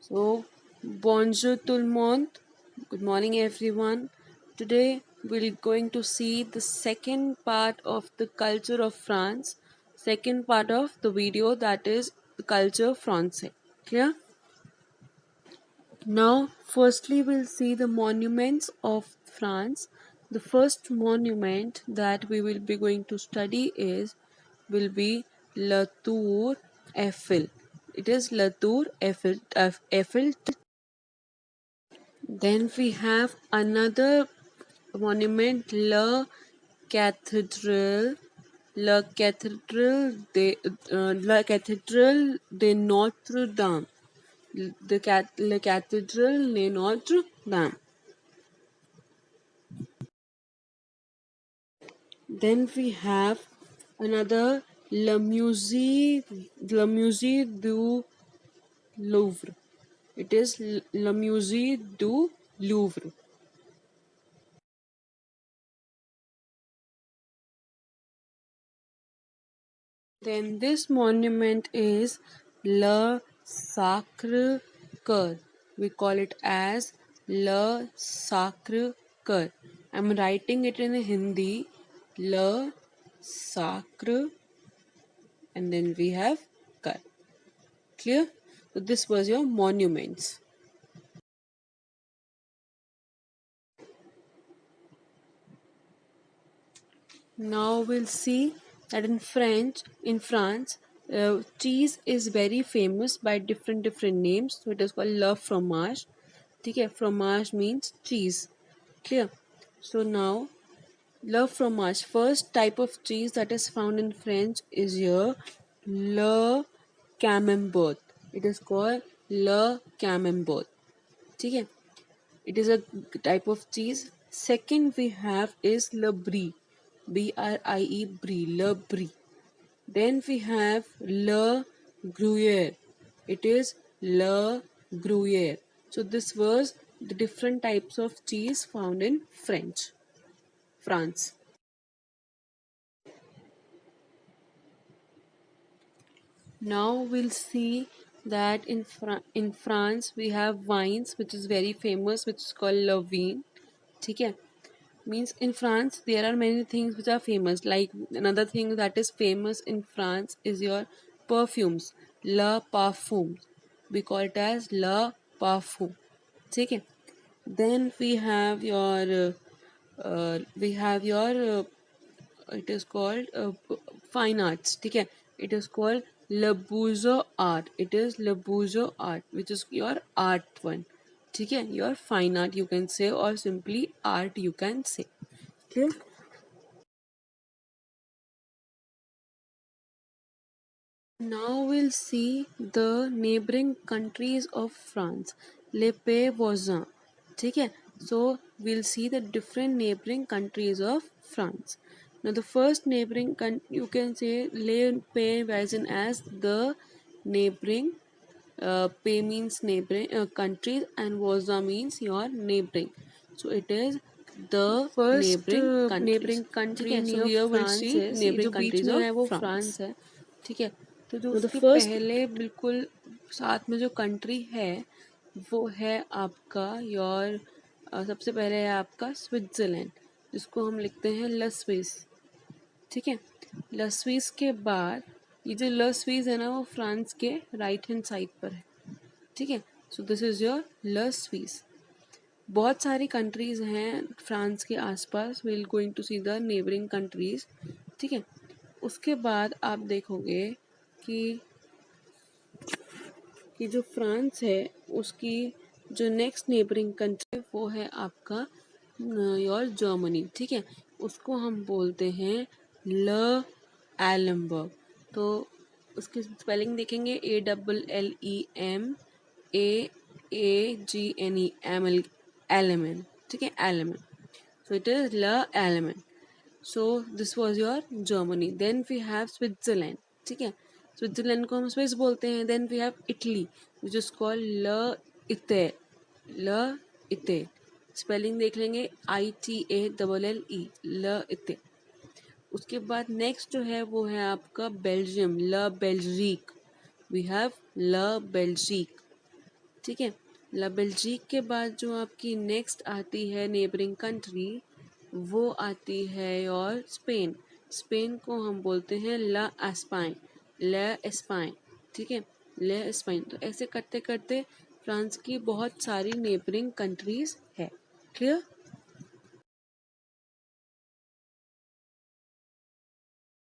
So, bonjour tout le monde. Good morning, everyone. Today, we're going to see the second part of the culture of France, second part of the video, that is the culture français. Clear? Now, firstly, we'll see the monuments of France. The first monument that we will be going to study will be La Tour Eiffel. It is La Tour Eiffel. Eiffel. Then we have another monument, Cathedral, La Cathédrale de Notre Dame, La Cathédrale de Notre Dame. Then we have another, Le Musée du Louvre. It is Le Musée du Louvre. Then this monument is Le Sacre Coeur. We call it as Le Sacre Coeur. I'm writing it in Hindi. Le Sacre, and then we have Coeur. Clear? So this was your monuments. Now we'll see that in France, cheese is very famous by different names. So it is called Le Fromage. Okay, fromage means cheese. Clear? So now, Le Fromage, first type of cheese that is found in French is here Le Camembert. It is called Le Camembert. Okay, it is a type of cheese. Second we have is Le Brie. Brie, Brie, Le Brie. Then we have Le Gruyere. It is Le Gruyere. So this was the different types of cheese found in France. Now we'll see that in France we have wines which is very famous, which is called Le Vin. Okay, means in France there are many things which are famous. Like another thing that is famous in France is your perfumes, Le Parfum. We call it as Le Parfum. Okay. Then we have your it is called fine arts. Okay. It is called Le Beaux Art. It is Le Beaux Art, which is your art one. Okay. Your fine art you can say, or simply art you can say. Okay. Now we'll see the neighboring countries of France. Les pays voisins. Okay. So we'll see the different neighboring countries of France. Now the first neighboring you can say les pays voisins as the neighboring. Pay means neighboring countries, and voisin means your neighboring. So it is the first neighboring country near France is ये जो बीच में है वो France है. ठीक है. तो जो उसके पहले बिल्कुल साथ में जो कंट्री है वो है आपका योर सबसे पहले है आपका स्विट्जरलैंड, जिसको हम लिखते हैं ल स्विस. ठीक है. ल स्विस के बाद ये जो ल स्विस है ना वो फ्रांस के राइट हैंड साइड पर है. ठीक है. सो दिस इज योर ल स्विस. बहुत सारी कंट्रीज हैं फ्रांस के आसपास. We will going to see the neighbouring countries. ठीक है. उसके बाद आप देखोगे कि जो फ्रांस है उसकी जो नेक्स्ट नेबरिंग कंट्री वो है आपका योर जर्मनी. ठीक है. उसको हम बोलते हैं ल एलमबर्ग. तो उसकी स्पेलिंग देखेंगे ALLEAMAGNE ठीक है. एलेमेंट. So it is ल element. So this was your Germany. Then we have Switzerland. ठीक है. स्विट्जरलैंड को हम स्विस बोलते हैं. Then we have Italy which is called ल इते. ल इते स्पेलिंग देख लेंगे ITALLE ल इते. उसके बाद नेक्स्ट जो है वो है आपका बेल्जियम. ल बेल्जिक. वी हैव ल बेल्जिक. ठीक है। ला बेल्जिक के बाद जो आपकी नेक्स्ट आती है नेबरिंग कंट्री, वो आती है और स्पेन। स्पेन को हम बोलते हैं ला एस्पाइन, ला एस्पाइन, ठीक है, ला एस्पाइन। तो ऐसे करते करते फ्रांस की बहुत सारी नेबरिंग कंट्रीज है। क्लियर?